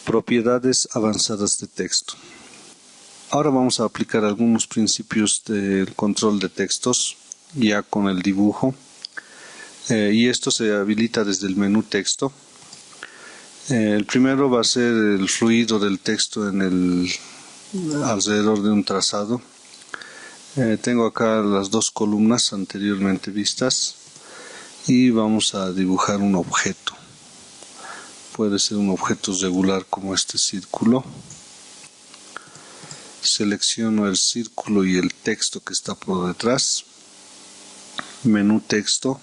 Propiedades avanzadas de texto. Ahora vamos a aplicar algunos principios del control de textos ya con el dibujo, y esto se habilita desde el menú texto. El primero va a ser el fluido del texto alrededor de un trazado. Tengo acá las dos columnas anteriormente vistas y vamos a dibujar un objeto. Puede ser un objeto regular como este círculo. Selecciono el círculo y el texto que está por detrás. Menú texto,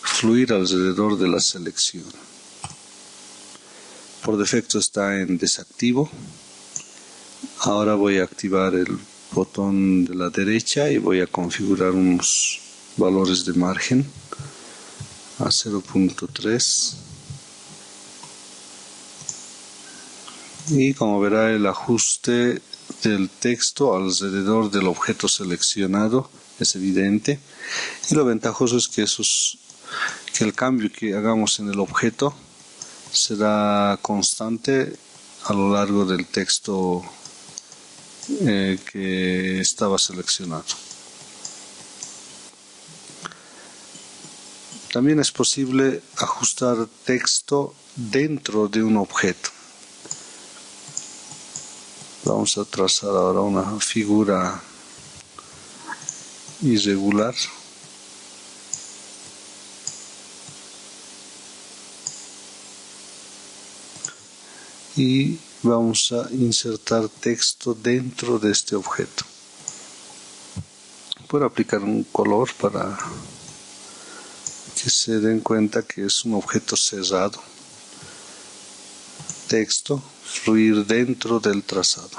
fluir alrededor de la selección. Por defecto está en desactivo. Ahora voy a activar el botón de la derecha y voy a configurar unos valores de margen a 0.3. Y como verá, el ajuste del texto alrededor del objeto seleccionado es evidente, y lo ventajoso es que el cambio que hagamos en el objeto será constante a lo largo del texto que estaba seleccionado. También es posible ajustar texto dentro de un objeto. Vamos a trazar ahora una figura irregular. Y vamos a insertar texto dentro de este objeto. Puedo aplicar un color para que se den cuenta que es un objeto cerrado. Texto, fluir dentro del trazado.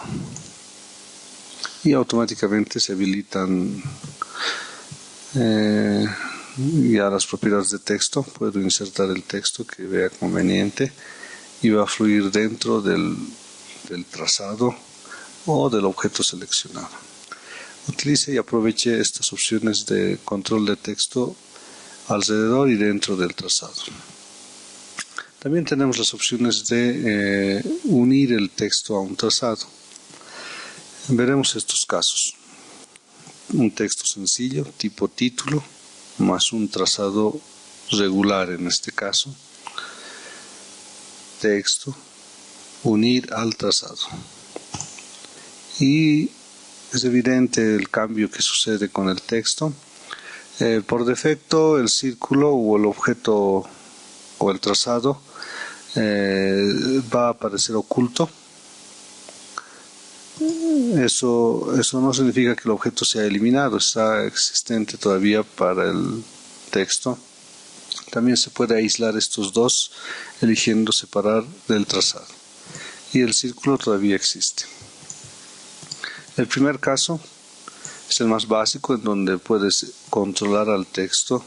Y automáticamente se habilitan ya las propiedades de texto. Puedo insertar el texto que vea conveniente y va a fluir dentro del trazado o del objeto seleccionado. Utilice y aproveche estas opciones de control de texto alrededor y dentro del trazado. También tenemos las opciones de unir el texto a un trazado. Veremos estos casos. Un texto sencillo, tipo título, más un trazado regular en este caso. Texto, unir al trazado. Y es evidente el cambio que sucede con el texto. Por defecto, el círculo o el objeto o el trazado va a aparecer oculto. Eso no significa que el objeto sea eliminado, está existente todavía para el texto. También se puede aislar estos dos eligiendo separar del trazado. Y el círculo todavía existe. El primer caso es el más básico, en donde puedes controlar al texto.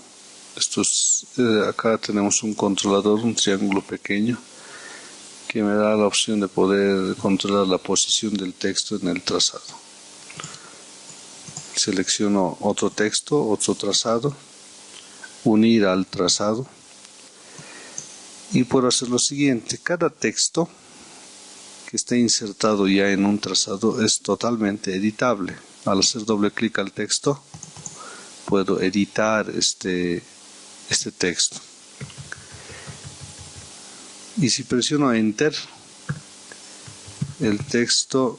Acá tenemos un controlador, un triángulo pequeño, que me da la opción de poder controlar la posición del texto en el trazado. Selecciono otro texto, otro trazado, unir al trazado, y puedo hacer lo siguiente. Cada texto que esté insertado ya en un trazado es totalmente editable. Al hacer doble clic al texto, puedo editar este texto. Y si presiono Enter, el texto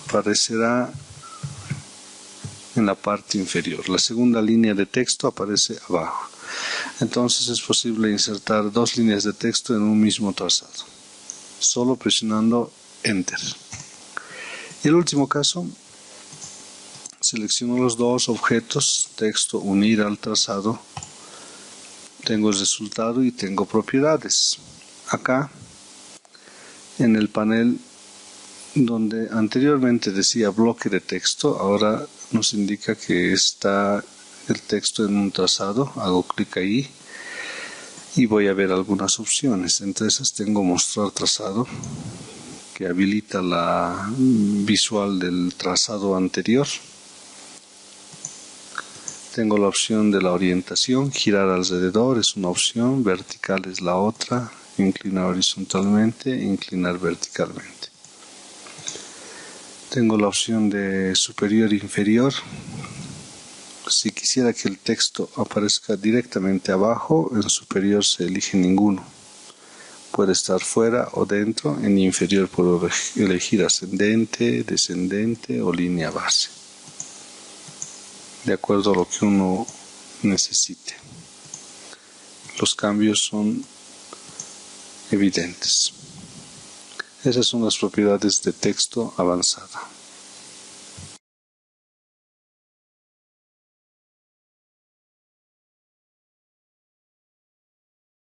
aparecerá en la parte inferior. La segunda línea de texto aparece abajo. Entonces es posible insertar dos líneas de texto en un mismo trazado, solo presionando Enter. Y el último caso, selecciono los dos objetos, texto, unir al trazado. Tengo el resultado y tengo propiedades. Acá, en el panel donde anteriormente decía bloque de texto, ahora nos indica que está el texto en un trazado. Hago clic ahí y voy a ver algunas opciones. Entre esas tengo mostrar trazado, que habilita la visual del trazado anterior. Tengo la opción de la orientación, girar alrededor es una opción, vertical es la otra, inclinar horizontalmente e inclinar verticalmente. Tengo la opción de superior e inferior. Si quisiera que el texto aparezca directamente abajo, en superior se elige ninguno. Puede estar fuera o dentro. En inferior puedo elegir ascendente, descendente o línea base, de acuerdo a lo que uno necesite. Los cambios son evidentes. Esas son las propiedades de texto avanzada.